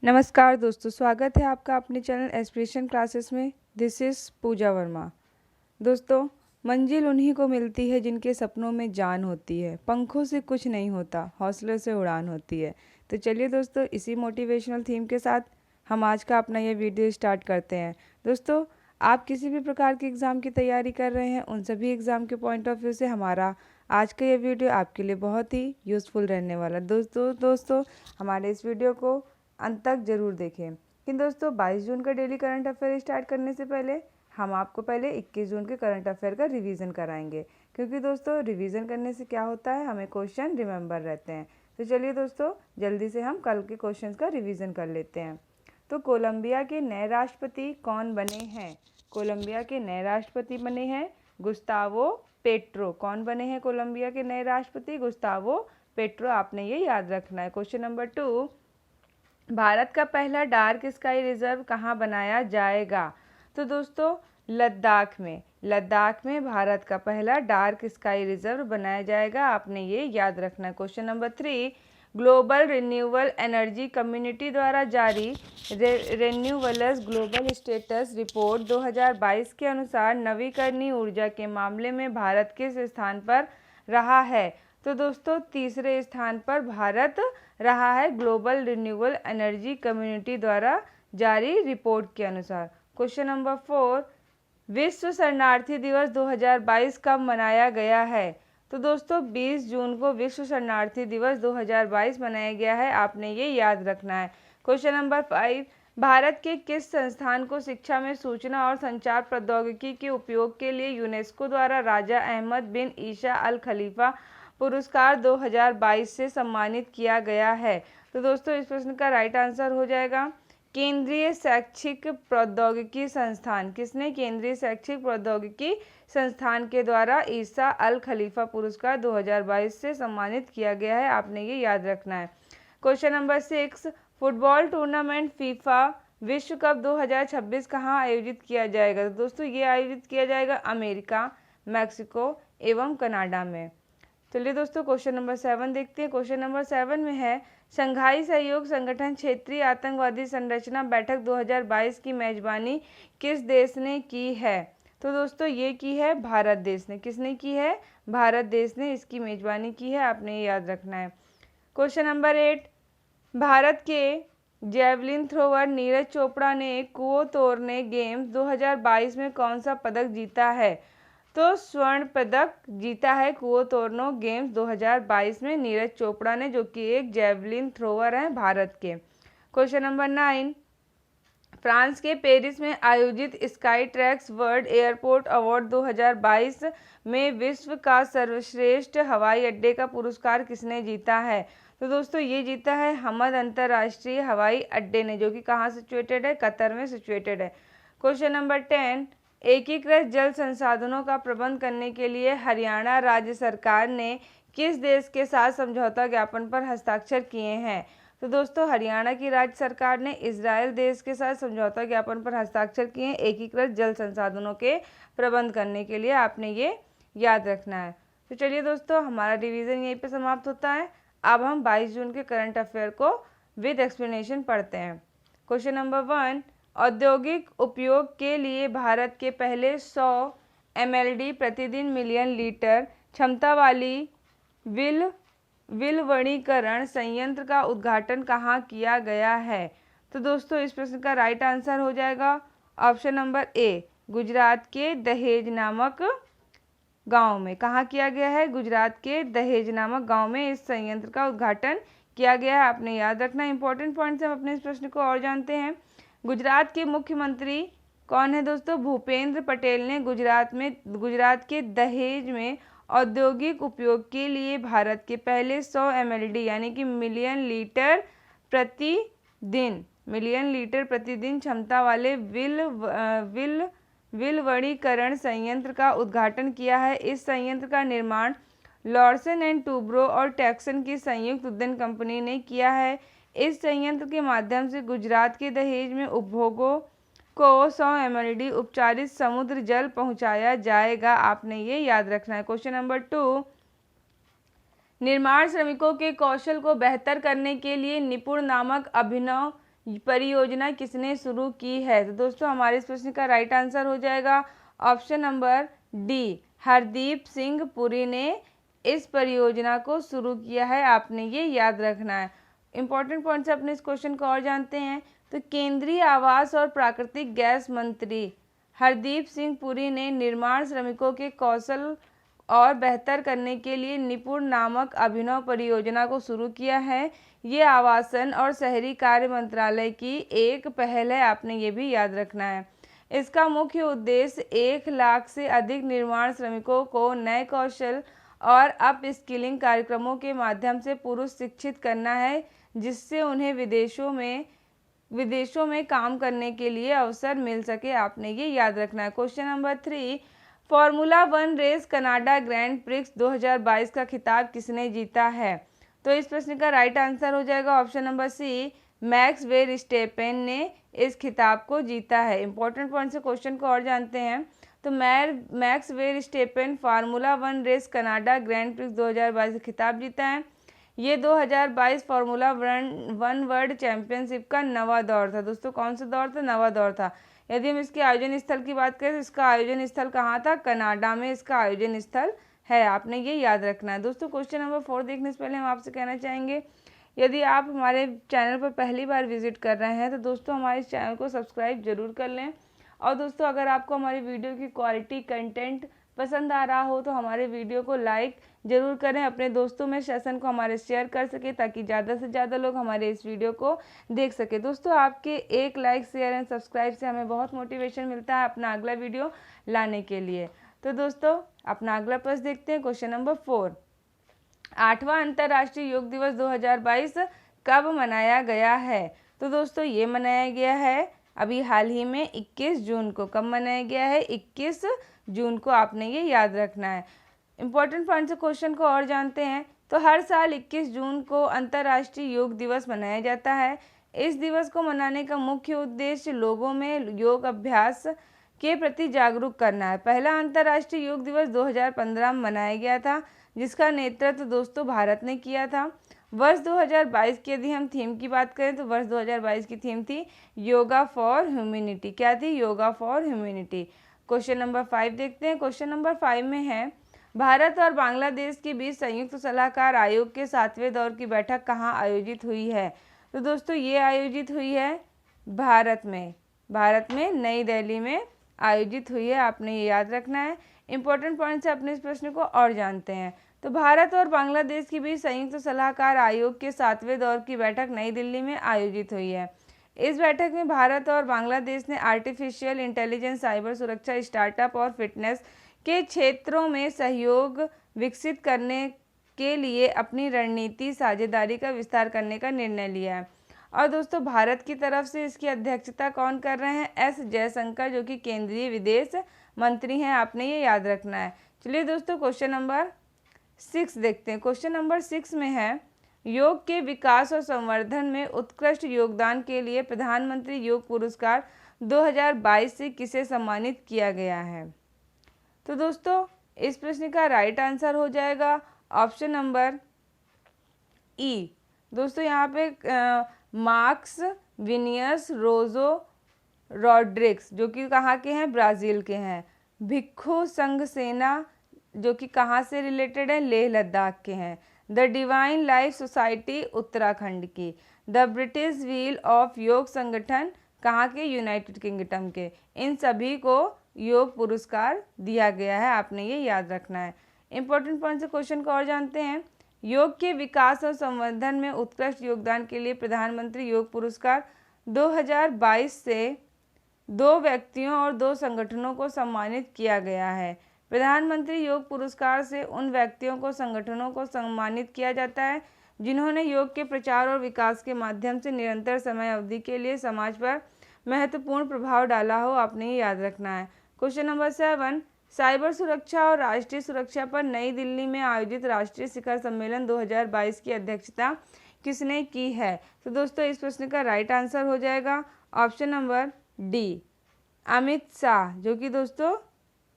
नमस्कार दोस्तों, स्वागत है आपका अपने चैनल एस्पिरेशन क्लासेस में। दिस इज़ पूजा वर्मा। दोस्तों, मंजिल उन्हीं को मिलती है जिनके सपनों में जान होती है। पंखों से कुछ नहीं होता, हौसलों से उड़ान होती है। तो चलिए दोस्तों, इसी मोटिवेशनल थीम के साथ हम आज का अपना ये वीडियो स्टार्ट करते हैं। दोस्तों, आप किसी भी प्रकार के एग्ज़ाम की तैयारी कर रहे हैं, उन सभी एग्ज़ाम के पॉइंट ऑफ व्यू से हमारा आज का ये वीडियो आपके लिए बहुत ही यूज़फुल रहने वाला। दोस्तों हमारे इस वीडियो को अंत तक ज़रूर देखें। कि दोस्तों 22 जून का डेली करंट अफेयर स्टार्ट करने से पहले हम आपको पहले 21 जून के करंट अफेयर का रिवीजन कराएंगे, क्योंकि दोस्तों रिवीजन करने से क्या होता है, हमें क्वेश्चन रिमेंबर रहते हैं। तो चलिए दोस्तों, जल्दी से हम कल के क्वेश्चंस का रिवीजन कर लेते हैं। तो कोलंबिया के नए राष्ट्रपति कौन बने हैं? कोलंबिया के नए राष्ट्रपति बने हैं गुस्तावो पेट्रो। कौन बने हैं कोलंबिया के नए राष्ट्रपति? Gustavo petro. आपने ये याद रखना है। क्वेश्चन नंबर 2, भारत का पहला डार्क स्काई रिजर्व कहाँ बनाया जाएगा? तो दोस्तों लद्दाख में भारत का पहला डार्क स्काई रिजर्व बनाया जाएगा। आपने ये याद रखना है। Question number 3, global renewable energy community द्वारा जारी रिन्यूएबल्स ग्लोबल स्टेटस रिपोर्ट 2022 के अनुसार नवीकरणीय ऊर्जा के मामले में भारत किस स्थान पर रहा है? तो दोस्तों तीसरे स्थान पर भारत रहा है ग्लोबल रिन्यूएबल एनर्जी कम्युनिटी द्वारा जारी रिपोर्ट के अनुसार। क्वेश्चन नंबर 4, विश्व शरणार्थी दिवस 2022 कब मनाया गया है? तो दोस्तों 20 जून को विश्व शरणार्थी दिवस 2022 मनाया गया है। आपने ये याद रखना है। क्वेश्चन नंबर 5, भारत के किस संस्थान को शिक्षा में सूचना और संचार प्रौद्योगिकी के उपयोग के लिए यूनेस्को द्वारा राजा अहमद बिन ईसा अल खलीफा पुरस्कार 2022 से सम्मानित किया गया है? तो दोस्तों इस प्रश्न का राइट आंसर हो जाएगा केंद्रीय शैक्षिक प्रौद्योगिकी संस्थान। किसने? केंद्रीय शैक्षिक प्रौद्योगिकी संस्थान के द्वारा ईसा अल खलीफा पुरस्कार 2022 से सम्मानित किया गया है। आपने ये याद रखना है। Question number 6, football tournament FIFA विश्व कप 2026 कहाँ आयोजित किया जाएगा? तो दोस्तों ये आयोजित किया जाएगा अमेरिका, मैक्सिको एवं कनाडा में। चलिए दोस्तों क्वेश्चन नंबर 7 देखते हैं। क्वेश्चन नंबर 7 में है, शंघाई सहयोग संगठन क्षेत्रीय आतंकवादी संरचना बैठक 2022 की मेजबानी किस देश ने की है? तो दोस्तों ये की है भारत देश ने। किसने की है? भारत देश ने इसकी मेजबानी की है। आपने ये याद रखना है। क्वेश्चन नंबर 8, भारत के जैवलिन थ्रोवर नीरज चोपड़ा ने कुओं तोड़ने गेम्स 2022 में कौन सा पदक जीता है? तो स्वर्ण पदक जीता है कुओं तोड़नो गेम्स 2022 में नीरज चोपड़ा ने, जो कि एक जैवलिन थ्रोवर हैं भारत के। क्वेश्चन नंबर 9, फ्रांस के पेरिस में आयोजित sky tracks world airport award 2022 में विश्व का सर्वश्रेष्ठ हवाई अड्डे का पुरस्कार किसने जीता है? तो दोस्तों ये जीता है हमद अंतर्राष्ट्रीय हवाई अड्डे ने, जो कि कहाँ सिचुएटेड है? कतर में सिचुएटेड है। क्वेश्चन नंबर 10, एकीकृत जल संसाधनों का प्रबंध करने के लिए हरियाणा राज्य सरकार ने किस देश के साथ समझौता ज्ञापन पर हस्ताक्षर किए हैं? तो दोस्तों हरियाणा की राज्य सरकार ने इजराइल देश के साथ समझौता ज्ञापन पर हस्ताक्षर किए हैं एकीकृत जल संसाधनों के प्रबंध करने के लिए। आपने ये याद रखना है। तो चलिए दोस्तों, हमारा रिवीजन यहीं पे समाप्त होता है। अब हम 22 जून के करंट अफेयर को विद एक्सप्लेनेशन पढ़ते हैं। क्वेश्चन नंबर 1, औद्योगिक उपयोग के लिए भारत के पहले 100 mld प्रतिदिन मिलियन लीटर क्षमता वाली विलवणीकरण संयंत्र का उद्घाटन कहाँ किया गया है? तो दोस्तों इस प्रश्न का राइट आंसर हो जाएगा ऑप्शन नंबर ए, गुजरात के दहेज नामक गांव में। कहाँ किया गया है? गुजरात के दहेज नामक गांव में इस संयंत्र का उद्घाटन किया गया है। आपने याद रखना। इंपॉर्टेंट पॉइंट्स हम अपने इस प्रश्न को और जानते हैं। गुजरात के मुख्यमंत्री कौन है दोस्तों? भूपेंद्र पटेल ने गुजरात के दहेज में औद्योगिक उपयोग के लिए भारत के पहले 100 mld यानी कि मिलियन लीटर प्रतिदिन क्षमता वाले विलवणीकरण संयंत्र का उद्घाटन किया है। इस संयंत्र का निर्माण लॉर्सन एंड टूब्रो और टैक्सन की संयुक्त उद्यम कंपनी ने किया है। इस संयंत्र के माध्यम से गुजरात के दहेज में उपभोगों को 100 mld उपचारित समुद्र जल पहुंचाया जाएगा। आपने ये याद रखना है। क्वेश्चन नंबर 2, निर्माण श्रमिकों के कौशल को बेहतर करने के लिए निपुण नामक अभिनव परियोजना किसने शुरू की है? तो दोस्तों हमारे इस प्रश्न का राइट आंसर हो जाएगा option number D, Hardeep Singh Puri ने इस परियोजना को शुरू किया है। आपने ये याद रखना है। इंपॉर्टेंट पॉइंट से अपने इस क्वेश्चन को और जानते हैं। तो केंद्रीय आवास और प्राकृतिक गैस मंत्री हरदीप सिंह पुरी ने निर्माण श्रमिकों के कौशल और बेहतर करने के लिए निपुण नामक अभिनव परियोजना को शुरू किया है। ये आवासन और शहरी कार्य मंत्रालय की एक पहल है। आपने ये भी याद रखना है। इसका मुख्य उद्देश्य 1 लाख से अधिक निर्माण श्रमिकों को नए कौशल और अप स्किलिंग कार्यक्रमों के माध्यम से पुरुष शिक्षित करना है, जिससे उन्हें विदेशों में काम करने के लिए अवसर मिल सके। आपने ये याद रखना है। Question number 3, formula 1 race Canada grand prix 2022 का खिताब किसने जीता है? तो इस प्रश्न का राइट आंसर हो जाएगा ऑप्शन नंबर सी, मैक्स वेरस्टेपेन ने इस खिताब को जीता है। इंपॉर्टेंट पॉइंट से क्वेश्चन को और जानते हैं। तो Max Verstappen Formula 1 race Canada grand prix 2022 का खिताब जीता है। ये 2022 फार्मूला 1 वर्ल्ड चैंपियनशिप का नवा दौर था। दोस्तों कौन सा दौर था? नवा दौर था। यदि हम इसके आयोजन स्थल की बात करें तो इसका आयोजन स्थल कहाँ था? कनाडा में इसका आयोजन स्थल है। आपने ये याद रखना है। दोस्तों क्वेश्चन नंबर 4 देखने से पहले हम आपसे कहना चाहेंगे, यदि आप हमारे चैनल पर पहली बार विजिट कर रहे हैं तो दोस्तों हमारे इस चैनल को सब्सक्राइब जरूर कर लें। और दोस्तों अगर आपको हमारी वीडियो की क्वालिटी कंटेंट पसंद आ रहा हो तो हमारे वीडियो को लाइक जरूर करें, अपने दोस्तों में सेशन को हमारे शेयर कर सके ताकि ज़्यादा से ज़्यादा लोग हमारे इस वीडियो को देख सके। दोस्तों आपके एक लाइक शेयर एंड सब्सक्राइब से हमें बहुत मोटिवेशन मिलता है अपना अगला वीडियो लाने के लिए। तो दोस्तों अपना अगला प्रश्न देखते हैं। क्वेश्चन नंबर 4, 8वां अंतर्राष्ट्रीय योग दिवस 2022 कब मनाया गया है? तो दोस्तों ये मनाया गया है अभी हाल ही में 21 जून को। कब मनाया गया है? 21 जून को। आपने ये याद रखना है। इंपॉर्टेंट पॉइंट से क्वेश्चन को और जानते हैं। तो हर साल 21 जून को अंतर्राष्ट्रीय योग दिवस मनाया जाता है। इस दिवस को मनाने का मुख्य उद्देश्य लोगों में योग अभ्यास के प्रति जागरूक करना है। पहला अंतर्राष्ट्रीय योग दिवस 2015 में मनाया गया था, जिसका नेतृत्व दोस्तों भारत ने किया था। वर्ष 2022 की यदि हम थीम की बात करें तो वर्ष 2022 की थीम थी योगा फॉर ह्यूमैनिटी। क्या थी? Yoga for humanity. Question number 5 देखते हैं। क्वेश्चन नंबर 5 में है, भारत और बांग्लादेश के बीच संयुक्त सलाहकार आयोग के 7वें दौर की बैठक कहाँ आयोजित हुई है? तो दोस्तों ये आयोजित हुई है भारत में नई दिल्ली में आयोजित हुई है। आपने ये याद रखना है। इंपॉर्टेंट पॉइंट से अपने इस प्रश्न को और जानते हैं। तो भारत और बांग्लादेश के बीच संयुक्त सलाहकार आयोग के 7वें दौर की बैठक नई दिल्ली में आयोजित हुई है। इस बैठक में भारत और बांग्लादेश ने आर्टिफिशियल इंटेलिजेंस, साइबर सुरक्षा, स्टार्टअप और फिटनेस के क्षेत्रों में सहयोग विकसित करने के लिए अपनी रणनीति साझेदारी का विस्तार करने का निर्णय लिया है। और दोस्तों भारत की तरफ से इसकी अध्यक्षता कौन कर रहे हैं? एस जयशंकर, जो कि केंद्रीय विदेश मंत्री हैं। आपने ये याद रखना है। चलिए दोस्तों क्वेश्चन नंबर 6 देखते हैं। क्वेश्चन नंबर 6 में है, योग के विकास और संवर्धन में उत्कृष्ट योगदान के लिए प्रधानमंत्री योग पुरस्कार 2022 से किसे सम्मानित किया गया है? तो दोस्तों इस प्रश्न का राइट आंसर हो जाएगा ऑप्शन नंबर ई। दोस्तों यहाँ पे मार्क्स विनियस रोजो रॉड्रिग्स, जो कि कहाँ के हैं? ब्राज़ील के हैं। भिक्खु संघ सेना, जो कि कहाँ से रिलेटेड है? लेह लद्दाख के हैं। The Divine Life Society Uttarakhand की। द ब्रिटिश व्हील ऑफ योग संगठन कहाँ के? यूनाइटेड किंगडम के। इन सभी को योग पुरस्कार दिया गया है। आपने ये याद रखना है। इंपॉर्टेंट पॉइंट से क्वेश्चन को और जानते हैं। योग के विकास और संवर्धन में उत्कृष्ट योगदान के लिए प्रधानमंत्री योग पुरस्कार 2022 से 2 व्यक्तियों और 2 संगठनों को सम्मानित किया गया है। प्रधानमंत्री योग पुरस्कार से उन व्यक्तियों को, संगठनों को सम्मानित किया जाता है जिन्होंने योग के प्रचार और विकास के माध्यम से निरंतर समय अवधि के लिए समाज पर महत्वपूर्ण प्रभाव डाला हो। आपने ये याद रखना है। क्वेश्चन नंबर 7, साइबर सुरक्षा और राष्ट्रीय सुरक्षा पर नई दिल्ली में आयोजित राष्ट्रीय शिखर सम्मेलन 2022 की अध्यक्षता किसने की है? तो दोस्तों इस प्रश्न का राइट आंसर हो जाएगा option number D, Amit Shah, जो कि दोस्तों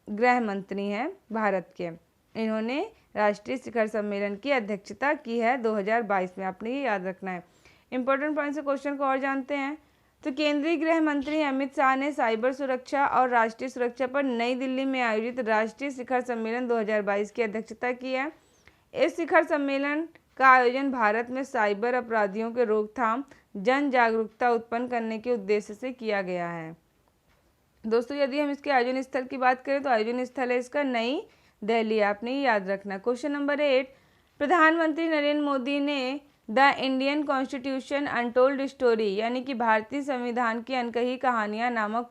गृह मंत्री हैं भारत के। इन्होंने राष्ट्रीय शिखर सम्मेलन की अध्यक्षता की है 2022 में। आपने ये याद रखना है। इंपॉर्टेंट पॉइंट से क्वेश्चन को और जानते हैं। तो केंद्रीय गृह मंत्री अमित शाह ने साइबर सुरक्षा और राष्ट्रीय सुरक्षा पर नई दिल्ली में आयोजित राष्ट्रीय शिखर सम्मेलन 2022 की अध्यक्षता की है। इस शिखर सम्मेलन का आयोजन भारत में साइबर अपराधियों के रोकथाम, जन जागरूकता उत्पन्न करने के उद्देश्य से किया गया है। दोस्तों यदि हम इसके आयोजन स्थल की बात करें तो आयोजन स्थल है इसका नई दिल्ली, आपने ये याद रखना। क्वेश्चन नंबर 8, प्रधानमंत्री नरेंद्र मोदी ने the Indian constitution untold story यानी कि भारतीय संविधान की अनकही कहानियाँ नामक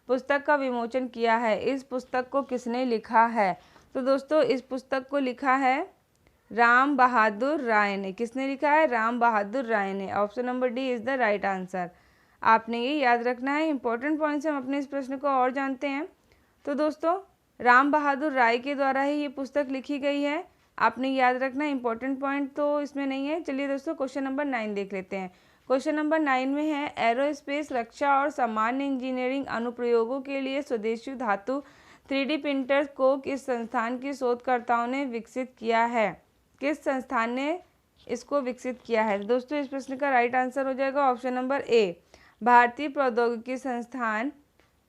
पुस्तक का विमोचन किया है। इस पुस्तक को किसने लिखा है? तो दोस्तों इस पुस्तक को लिखा है राम बहादुर राय ने। किसने लिखा है? राम बहादुर राय ने। Option number D is the right answer, आपने ये याद रखना है। इंपॉर्टेंट पॉइंट्स हम अपने इस प्रश्न को और जानते हैं। तो दोस्तों राम बहादुर राय के द्वारा ही ये पुस्तक लिखी गई है, आपने याद रखना है। इंपॉर्टेंट पॉइंट तो इसमें नहीं है। चलिए दोस्तों क्वेश्चन नंबर 9 देख लेते हैं। क्वेश्चन नंबर 9 में है एरोस्पेस रक्षा और सामान्य इंजीनियरिंग अनुप्रयोगों के लिए स्वदेशी धातु 3D प्रिंटर को किस संस्थान के शोधकर्ताओं ने विकसित किया है? किस संस्थान ने इसको विकसित किया है? दोस्तों इस प्रश्न का राइट आंसर हो जाएगा ऑप्शन नंबर ए, भारतीय प्रौद्योगिकी संस्थान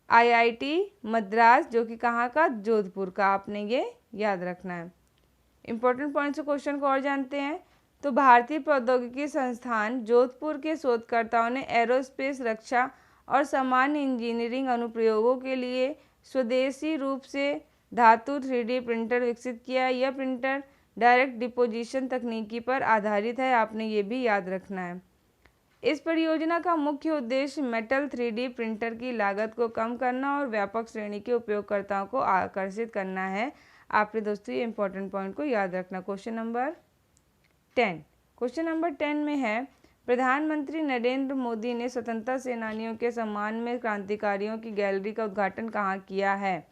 IIT मद्रास, जो कि कहाँ का? जोधपुर का, आपने ये याद रखना है। इंपॉर्टेंट पॉइंट से क्वेश्चन को और जानते हैं। तो भारतीय प्रौद्योगिकी संस्थान जोधपुर के शोधकर्ताओं ने एरोस्पेस रक्षा और सामान्य इंजीनियरिंग अनुप्रयोगों के लिए स्वदेशी रूप से धातु 3D प्रिंटर विकसित किया। यह प्रिंटर डायरेक्ट डिपोजिशन तकनीकी पर आधारित है, आपने ये भी याद रखना है। इस परियोजना का मुख्य उद्देश्य मेटल 3D प्रिंटर की लागत को कम करना और व्यापक श्रेणी के उपयोगकर्ताओं को आकर्षित करना है। आपने दोस्तों ये इंपॉर्टेंट पॉइंट को याद रखना। क्वेश्चन नंबर 10, क्वेश्चन नंबर 10 में है प्रधानमंत्री नरेंद्र मोदी ने स्वतंत्रता सेनानियों के सम्मान में क्रांतिकारियों की गैलरी का उद्घाटन कहाँ किया है?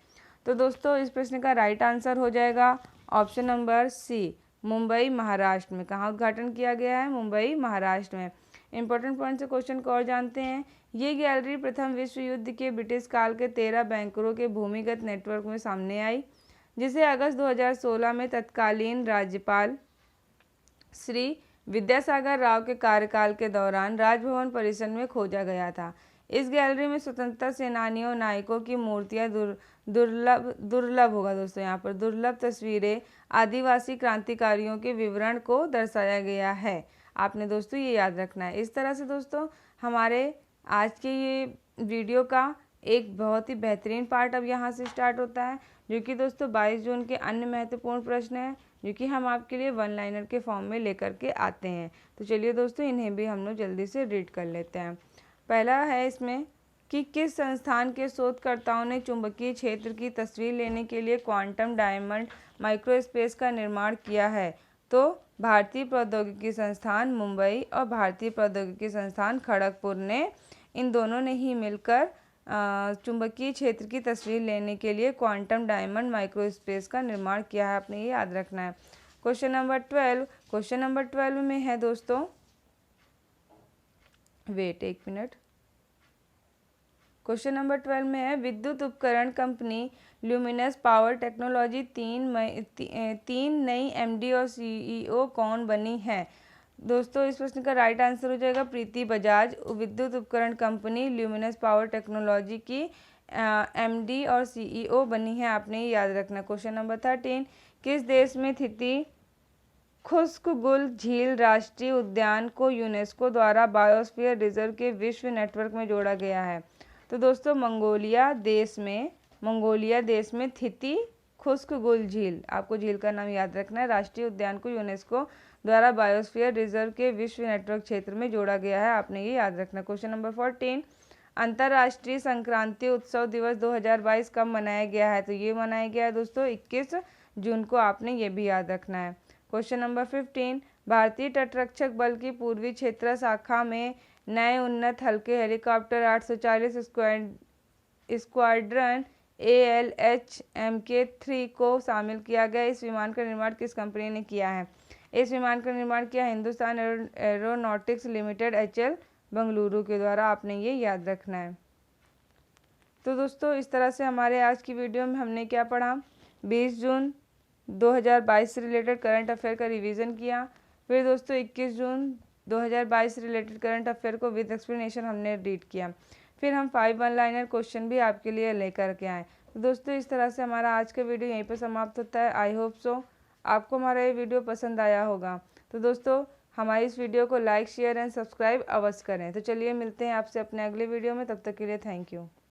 तो दोस्तों इस प्रश्न का राइट आंसर हो जाएगा option number C, Mumbai Maharashtra में। कहाँ उद्घाटन किया गया है? मुंबई महाराष्ट्र में। इंपॉर्टेंट पॉइंट से क्वेश्चन को और जानते हैं। ये गैलरी प्रथम विश्व युद्ध के ब्रिटिश काल के 13 बैंकरों के भूमिगत नेटवर्क में सामने आई, जिसे अगस्त 2016 में तत्कालीन राज्यपाल श्री विद्यासागर राव के कार्यकाल के दौरान राजभवन परिसर में खोजा गया था। इस गैलरी में स्वतंत्रता सेनानियों नायकों की मूर्तियां, दुर्लभ होगा दोस्तों यहाँ पर, दुर्लभ तस्वीरें, आदिवासी क्रांतिकारियों के विवरण को दर्शाया गया है। आपने दोस्तों ये याद रखना है। इस तरह से दोस्तों हमारे आज के ये वीडियो का एक बहुत ही बेहतरीन पार्ट अब यहाँ से स्टार्ट होता है, जो कि दोस्तों 22 जून के अन्य महत्वपूर्ण प्रश्न हैं, जो कि हम आपके लिए 1 लाइनर के फॉर्म में लेकर के आते हैं। तो चलिए दोस्तों इन्हें भी हम लोग जल्दी से रीड कर लेते हैं। पहला है इसमें कि किस संस्थान के शोधकर्ताओं ने चुंबकीय क्षेत्र की तस्वीर लेने के लिए क्वांटम डायमंड माइक्रोस्पेस का निर्माण किया है? तो भारतीय प्रौद्योगिकी संस्थान मुंबई और भारतीय प्रौद्योगिकी संस्थान खड़गपुर ने, इन दोनों ने ही मिलकर चुंबकीय क्षेत्र की तस्वीर लेने के लिए क्वांटम डायमंड माइक्रोस्पेस का निर्माण किया है, आपने ये याद रखना है। क्वेश्चन नंबर 12, क्वेश्चन नंबर 12 में है दोस्तों, वेट एक मिनट, क्वेश्चन नंबर 12 में है विद्युत उपकरण कंपनी ल्यूमिनस पावर टेक्नोलॉजी 3 नई MD और CEO कौन बनी है? दोस्तों इस प्रश्न का राइट आंसर हो जाएगा प्रीति बजाज। विद्युत उपकरण कंपनी ल्यूमिनस पावर टेक्नोलॉजी की MD और CEO बनी है, आपने ये याद रखना। क्वेश्चन नंबर 13, किस देश में स्थित खुश्कगुल झील राष्ट्रीय उद्यान को यूनेस्को द्वारा बायोस्फीयर रिजर्व के विश्व नेटवर्क में जोड़ा गया है? तो दोस्तों मंगोलिया देश में स्थित खुश्कगुल झील, आपको झील का नाम याद रखना है। राष्ट्रीय उद्यान को यूनेस्को द्वारा बायोस्फीयर रिजर्व के विश्व नेटवर्क क्षेत्र में जोड़ा गया है, आपने ये याद रखना। क्वेश्चन नंबर 14, अंतर्राष्ट्रीय संक्रांति उत्सव दिवस 2022 कब मनाया गया है? तो ये मनाया गया है दोस्तों 21 जून को, आपने ये भी याद रखना है। क्वेश्चन नंबर 15, भारतीय तटरक्षक बल की पूर्वी क्षेत्र शाखा में नए उन्नत हल्के हेलीकॉप्टर 840 स्क्वाड्रन ALH MK3 को शामिल किया गया। इस विमान का निर्माण किस कंपनी ने किया है? इस विमान का निर्माण किया Hindustan aeronautics limited HL Bengaluru के द्वारा, आपने ये याद रखना है। तो दोस्तों इस तरह से हमारे आज की वीडियो में हमने क्या पढ़ा? 20 जून 2022 से रिलेटेड करंट अफेयर का रिवीजन किया। फिर दोस्तों 21 जून 2022 रिलेटेड करंट अफेयर को विद एक्सप्लेनेशन हमने रीड किया। फिर हम 5 वन लाइनर क्वेश्चन भी आपके लिए लेकर के आए। तो दोस्तों इस तरह से हमारा आज का वीडियो यहीं पर समाप्त होता है। आई होप सो आपको हमारा ये वीडियो पसंद आया होगा। तो दोस्तों हमारी इस वीडियो को लाइक शेयर एंड सब्सक्राइब अवश्य करें। तो चलिए मिलते हैं आपसे अपने अगले वीडियो में, तब तक के लिए थैंक यू।